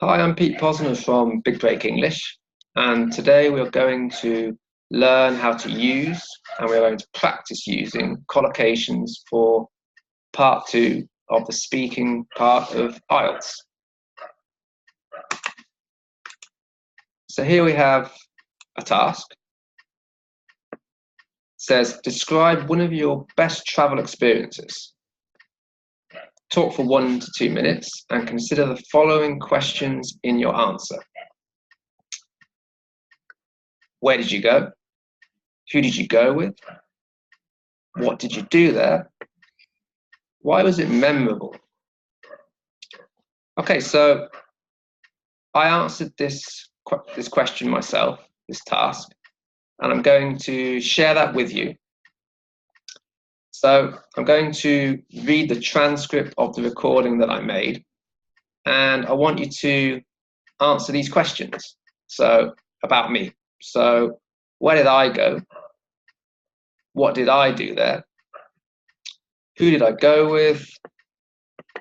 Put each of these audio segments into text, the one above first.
Hi, I'm Pete Posner from Big Break English, and today we are going to learn how to use and we're going to practice using collocations for part 2 of the speaking part of IELTS. So here we have a task. It says, describe one of your best travel experiences. Talk for 1 to 2 minutes and consider the following questions in your answer. Where did you go? Who did you go with? What did you do there? Why was it memorable? Okay, so I answered this question myself, this task, and I'm going to share that with you. So I'm going to read the transcript of the recording that I made, and I want you to answer these questions. So about me. So where did I go? What did I do there? Who did I go with?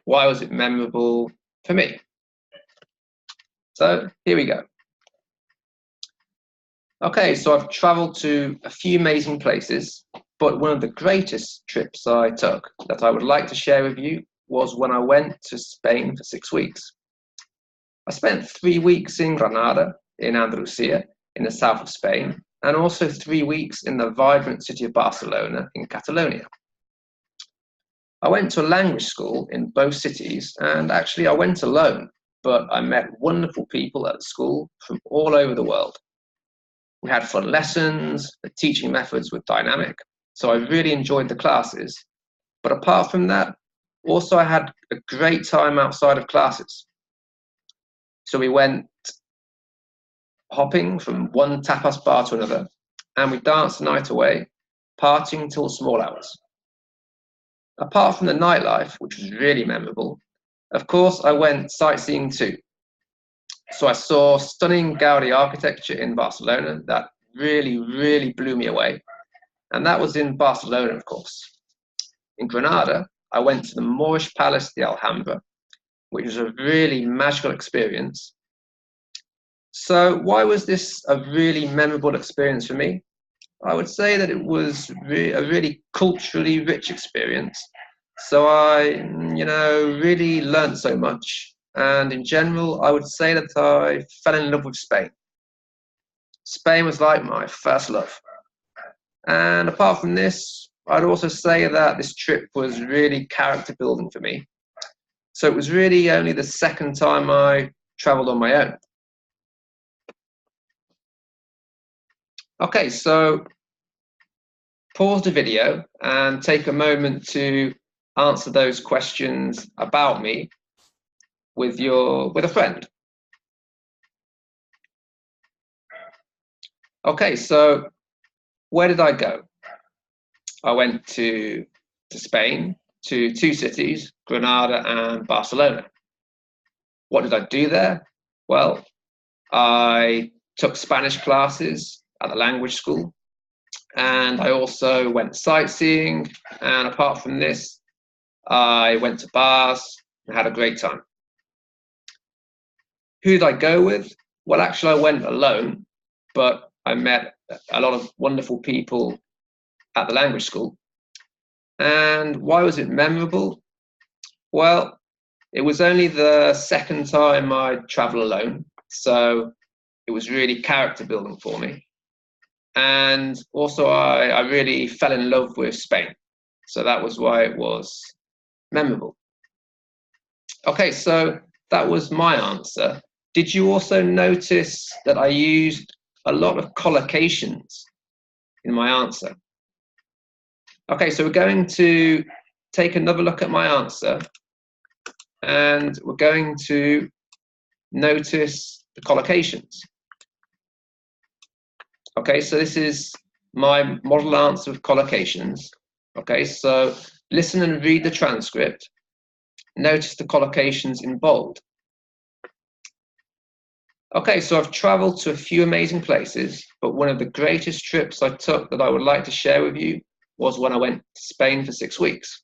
Why was it memorable for me? So here we go. Okay, so I've traveled to a few amazing places, but one of the greatest trips I took that I would like to share with you was when I went to Spain for 6 weeks. I spent 3 weeks in Granada, in Andalusia, in the south of Spain, and also 3 weeks in the vibrant city of Barcelona in Catalonia. I went to a language school in both cities, and actually I went alone, but I met wonderful people at the school from all over the world. We had fun lessons, the teaching methods were dynamic, so I really enjoyed the classes. But apart from that, also I had a great time outside of classes. So we went hopping from one tapas bar to another, and we danced the night away, partying till small hours. Apart from the nightlife, which was really memorable, of course I went sightseeing too. So I saw stunning Gaudi architecture in Barcelona that really blew me away. And that was in Barcelona, of course. In Granada, I went to the Moorish Palace, the Alhambra, which was a really magical experience. So why was this a really memorable experience for me? I would say that it was a really culturally rich experience. So I, really learned so much. And in general, I would say that I fell in love with Spain. Spain was like my first love. And apart from this, I'd also say that this trip was really character building for me. So it was really only the second time I traveled on my own. Okay, so pause the video and take a moment to answer those questions about me with a friend. Okay, so where did I go? I went to Spain, to 2 cities, Granada and Barcelona. What did I do there? Well, I took Spanish classes at the language school, and I also went sightseeing, and apart from this, I went to bars and had a great time. Who did I go with? Well, actually, I went alone, but I met a lot of wonderful people at the language school. And why was it memorable? Well, it was only the second time I traveled alone, so it was really character building for me. And also, I really fell in love with Spain, so that was why it was memorable. Okay, so that was my answer. Did you also notice that I used a lot of collocations in my answer? Okay, so we're going to take another look at my answer, and we're going to notice the collocations. Okay, so this is my model answer with collocations. Okay, so listen and read the transcript. Notice the collocations in bold. Okay, so I've traveled to a few amazing places, but one of the greatest trips I took that I would like to share with you was when I went to Spain for 6 weeks.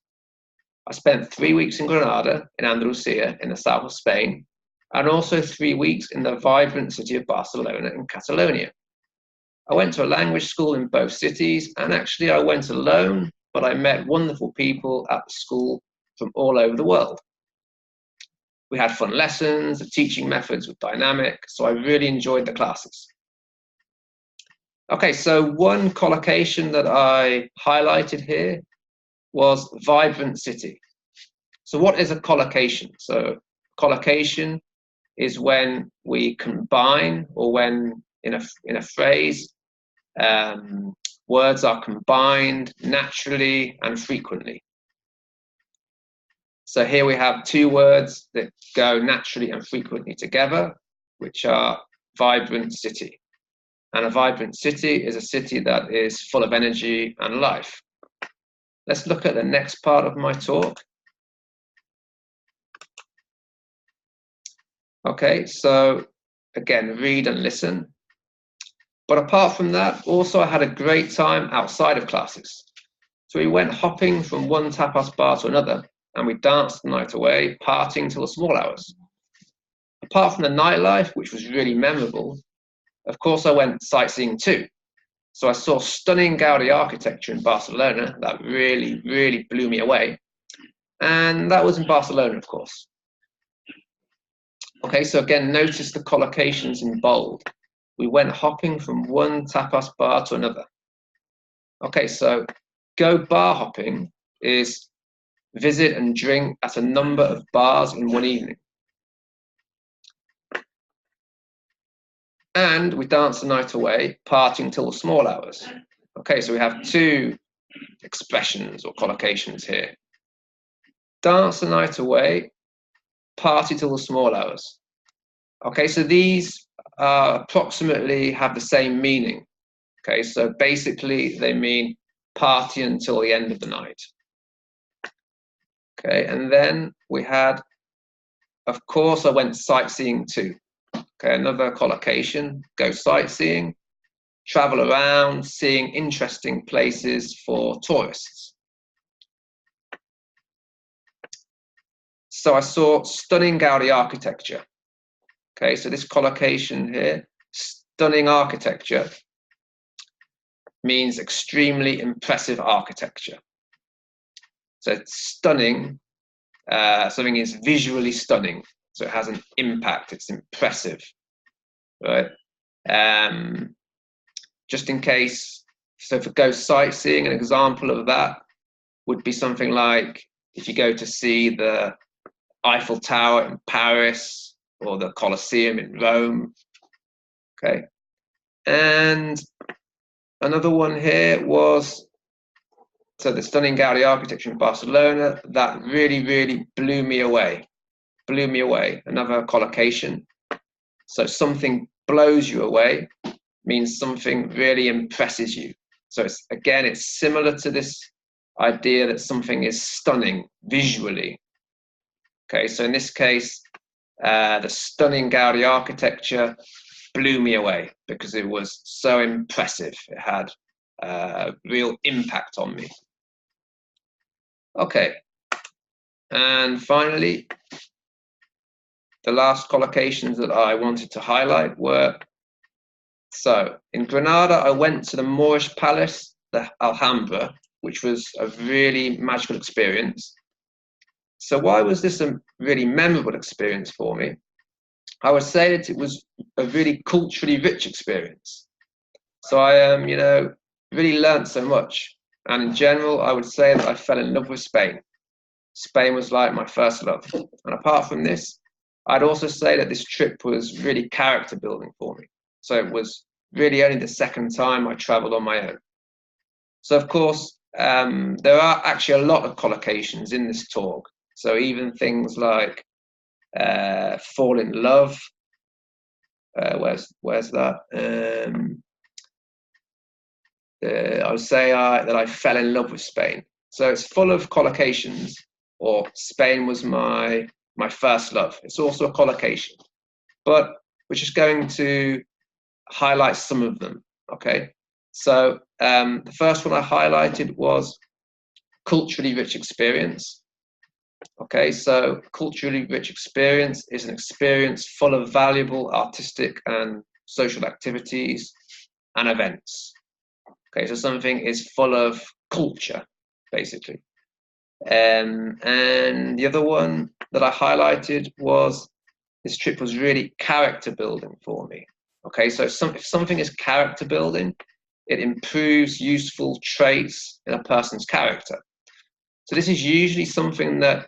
I spent 3 weeks in Granada, in Andalusia, in the south of Spain, and also 3 weeks in the vibrant city of Barcelona in Catalonia. I went to a language school in both cities, and actually I went alone, but I met wonderful people at the school from all over the world. We had fun lessons, the teaching methods were dynamic, so I really enjoyed the classes. Okay, so one collocation that I highlighted here was vibrant city. So what is a collocation? So collocation is when we combine, or when in a phrase, words are combined naturally and frequently. So here we have two words that go naturally and frequently together, which are vibrant city. And a vibrant city is a city that is full of energy and life. Let's look at the next part of my talk. Okay, so again, read and listen. But apart from that, also I had a great time outside of classes. So we went hopping from one tapas bar to another, and we danced the night away, partying till the small hours. Apart from the nightlife, which was really memorable, of course I went sightseeing too. So I saw stunning Gaudi architecture in Barcelona that really, really blew me away. And that was in Barcelona, of course. Okay, so again, notice the collocations in bold. We went hopping from one tapas bar to another. Okay, so go bar hopping is visit and drink at a number of bars in one evening. And we dance the night away, partying till the small hours. Okay, so we have two expressions or collocations here. Dance the night away, party till the small hours. Okay, so these approximately have the same meaning. Okay, so basically they mean party until the end of the night. Okay, and then we had, of course, I went sightseeing too. Okay, another collocation, go sightseeing, travel around, seeing interesting places for tourists. So I saw stunning Gaudi architecture. Okay, so this collocation here, stunning architecture, means extremely impressive architecture. So it's stunning, something is visually stunning, so it has an impact, it's impressive, right? Just in case, so for go sightseeing, an example of that would be something like if you go to see the Eiffel Tower in Paris or the Colosseum in Rome. Okay, and another one here was, so the stunning Gaudi architecture in Barcelona, that really, really blew me away. Blew me away, another collocation. So something blows you away means something really impresses you. So it's, again, it's similar to this idea that something is stunning visually. Okay, so in this case, the stunning Gaudi architecture blew me away because it was so impressive. It had real impact on me. Okay, and finally, the last collocations that I wanted to highlight were, so in Granada, I went to the Moorish palace, the Alhambra, which was a really magical experience. So why was this a really memorable experience for me? I would say that it was a really culturally rich experience. So I, really learned so much. And in general, I would say that I fell in love with Spain. Spain was like my first love. And apart from this, I'd also say that this trip was really character building for me. So it was really only the second time I traveled on my own. So of course, there are actually a lot of collocations in this talk. So even things like fall in love, where's that? I would say that I fell in love with Spain. So it's full of collocations, or Spain was my first love. It's also a collocation, but we're just going to highlight some of them, okay? So the first one I highlighted was culturally rich experience. Okay, so culturally rich experience is an experience full of valuable artistic and social activities and events. Okay, so something is full of culture, basically. And the other one that I highlighted was this trip was really character building for me. Okay, so if something is character building, it improves useful traits in a person's character. So this is usually something that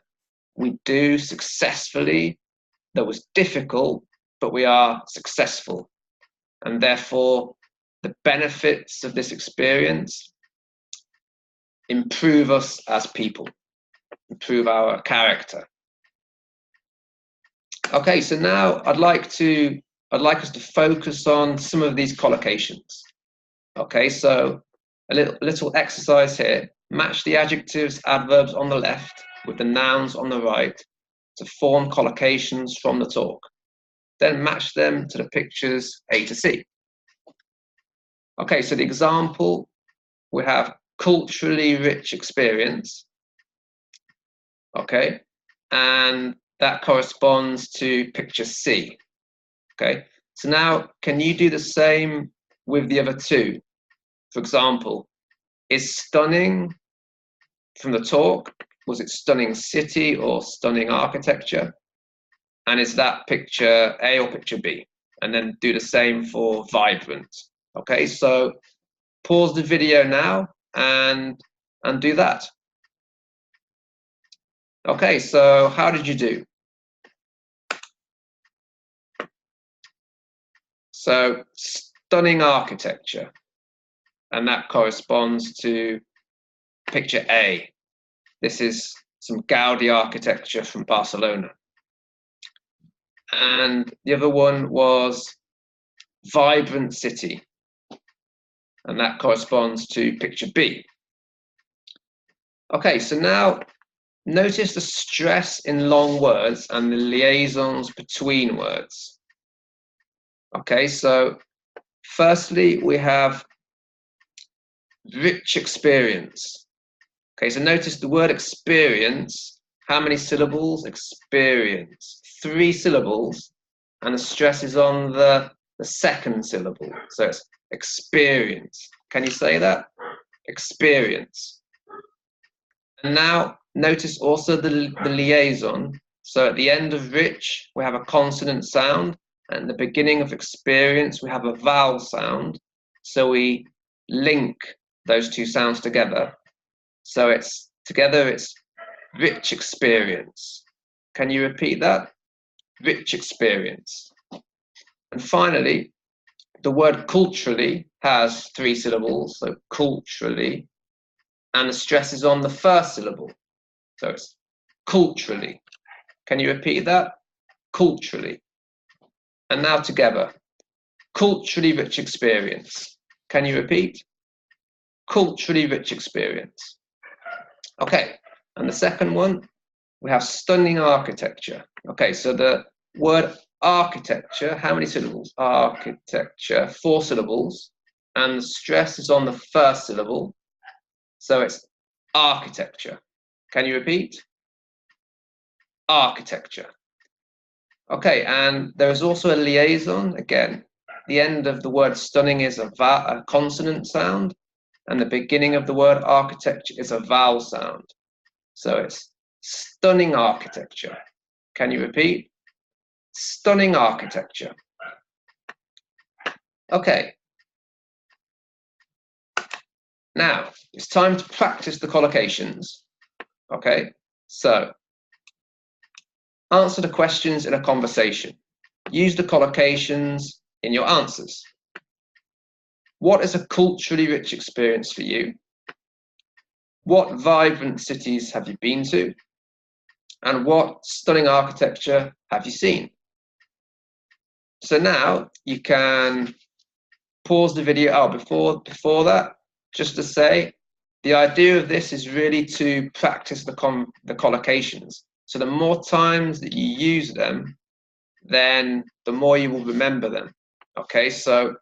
we do successfully, that was difficult, but we are successful. And therefore, the benefits of this experience improve us as people, improve our character. Okay, so now I'd like us to focus on some of these collocations. Okay, so a little exercise here. Match the adjectives, adverbs on the left with the nouns on the right to form collocations from the talk. Then match them to the pictures A to C. Okay, so the example, we have culturally rich experience. Okay, and that corresponds to picture C. Okay, so now can you do the same with the other two? For example, is stunning from the talk, was it stunning city or stunning architecture? And is that picture A or picture B? And then do the same for vibrant. Okay, so pause the video now and do that. Okay, so how did you do? So stunning architecture, and that corresponds to picture A. This is some Gaudi architecture from Barcelona. And the other one was vibrant city, and that corresponds to picture B. Okay, so now notice the stress in long words and the liaisons between words. Okay, so firstly, we have rich experience. Okay, so notice the word experience. How many syllables? Experience. 3 syllables, and the stress is on the second syllable. So it's experience. Can you say that? Experience. And now notice also the liaison. So at the end of rich, we have a consonant sound, and the beginning of experience, we have a vowel sound. So we link those two sounds together. So it's rich experience. Can you repeat that? Rich experience. And finally, the word culturally has 3 syllables, so culturally, and the stress is on the first syllable. So it's culturally. Can you repeat that? Culturally. And now together, culturally rich experience. Can you repeat? Culturally rich experience. Okay, and the second one, we have stunning architecture. Okay, so the word architecture, how many syllables? Architecture, 4 syllables, and the stress is on the first syllable. So it's architecture. Can you repeat? Architecture. Okay, and there is also a liaison. Again, the end of the word stunning is a consonant sound, and the beginning of the word architecture is a vowel sound. So it's stunning architecture. Can you repeat? Stunning architecture. Okay. Now, it's time to practice the collocations. Okay, so answer the questions in a conversation. Use the collocations in your answers. What is a culturally rich experience for you? What vibrant cities have you been to? And what stunning architecture have you seen? So now you can pause the video. Oh, before that, just to say, the idea of this is really to practice the collocations. So the more times that you use them, then the more you will remember them. Okay, so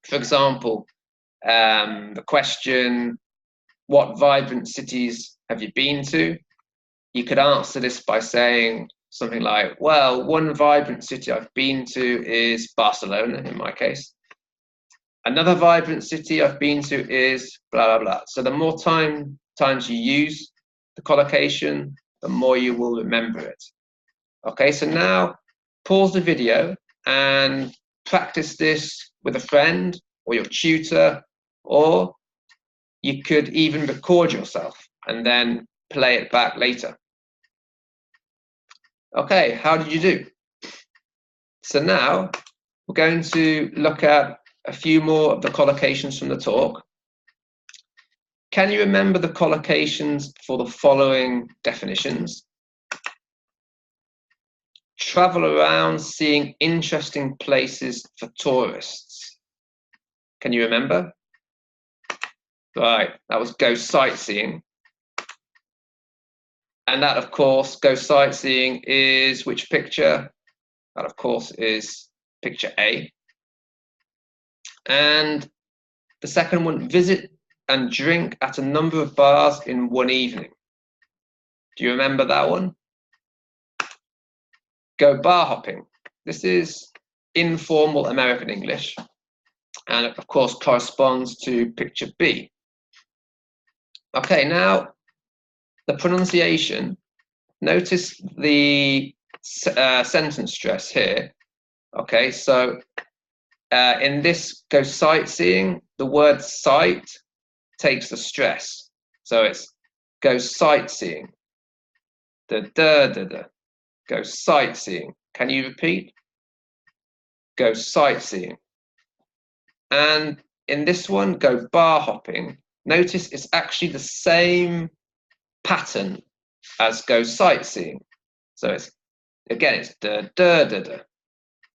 for example, the question, what vibrant cities have you been to? you could answer this by saying something like, well, one vibrant city I've been to is Barcelona, in my case. Another vibrant city I've been to is blah, blah, blah. So the more times you use the collocation, the more you will remember it. Okay, so now pause the video and practice this with a friend or your tutor, or you could even record yourself and then play it back later. Okay, how did you do? So now we're going to look at a few more of the collocations from the talk. Can you remember the collocations for the following definitions? Travel around seeing interesting places for tourists. Can you remember? Right, that was go sightseeing. And that, of course, go sightseeing is which picture? That, of course, is picture A. And the second one, visit and drink at a number of bars in one evening. Do you remember that one? Go bar hopping. This is informal American English, and of course corresponds to picture B. Okay, now the pronunciation. Notice the sentence stress here. Okay, so in this go sightseeing, the word sight takes the stress. So it's go sightseeing. Go sightseeing. Can you repeat? Go sightseeing. And in this one, go bar hopping. Notice it's actually the same pattern as go sightseeing. So it's, again, it's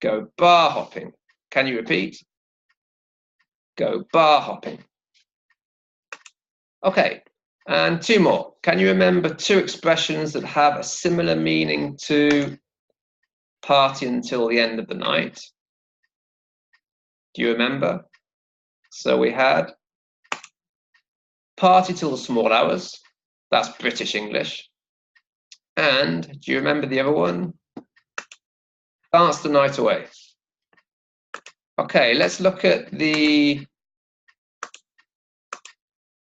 Go bar hopping. Can you repeat? Go bar hopping. Okay, and two more. Can you remember two expressions that have a similar meaning to party until the end of the night? Do you remember? So we had party till the small hours. That's British English. And do you remember the other one? Dance the night away. Okay, let's look at the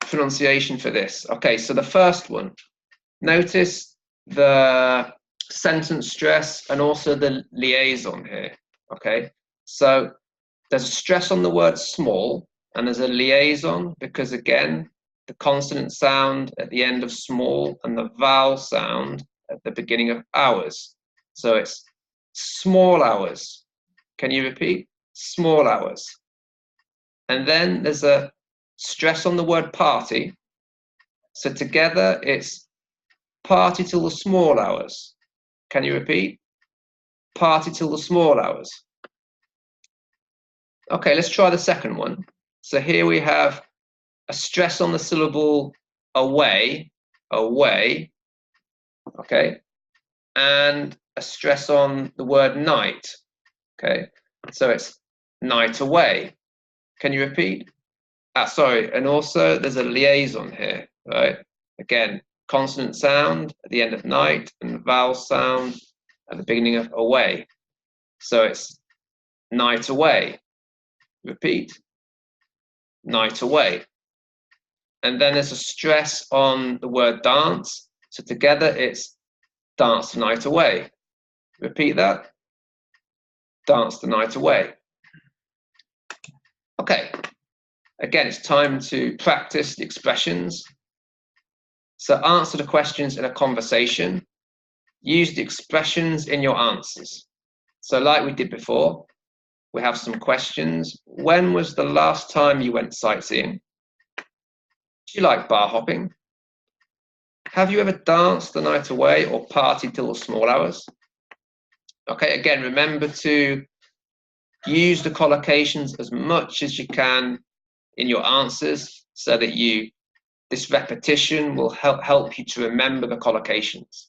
pronunciation for this. Okay, so the first one, notice the sentence stress and also the liaison here. Okay, so there's a stress on the word small and there's a liaison because, again, the consonant sound at the end of small and the vowel sound at the beginning of hours. So it's small hours. Can you repeat? Small hours. And then there's a stress on the word party. So together it's party till the small hours. Can you repeat? Party till the small hours. Okay, let's try the second one. So here we have a stress on the syllable away, away, okay, and a stress on the word night, okay, so it's night away. Can you repeat? Sorry, and also there's a liaison here, right? Again, consonant sound at the end of night and vowel sound at the beginning of away. So it's night away. Repeat. Night away. And then there's a stress on the word dance. So together it's dance the night away. Repeat that. Dance the night away. Okay. Again, it's time to practice the expressions. So answer the questions in a conversation. Use the expressions in your answers. So like we did before, we have some questions. When was the last time you went sightseeing? Do you like bar hopping? Have you ever danced the night away or partied till the small hours? Okay, again, remember to use the collocations as much as you can in your answers so that this repetition will help you to remember the collocations.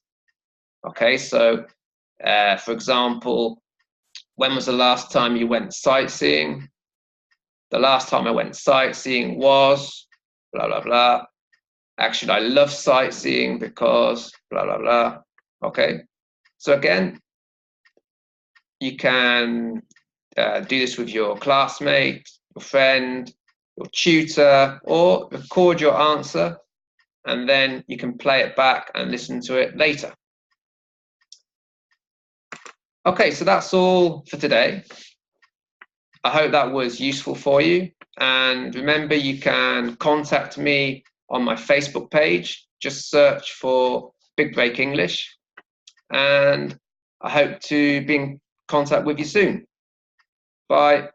Okay, so for example, when was the last time you went sightseeing? The last time I went sightseeing was blah, blah, blah. Actually, I love sightseeing because blah, blah, blah. Okay. So again, you can do this with your classmate, your friend, your tutor, or record your answer, and then you can play it back and listen to it later. Okay, so that's all for today. I hope that was useful for you. And remember, you can contact me on my Facebook page. Just search for Big Break English. And I hope to be in contact with you soon. Bye.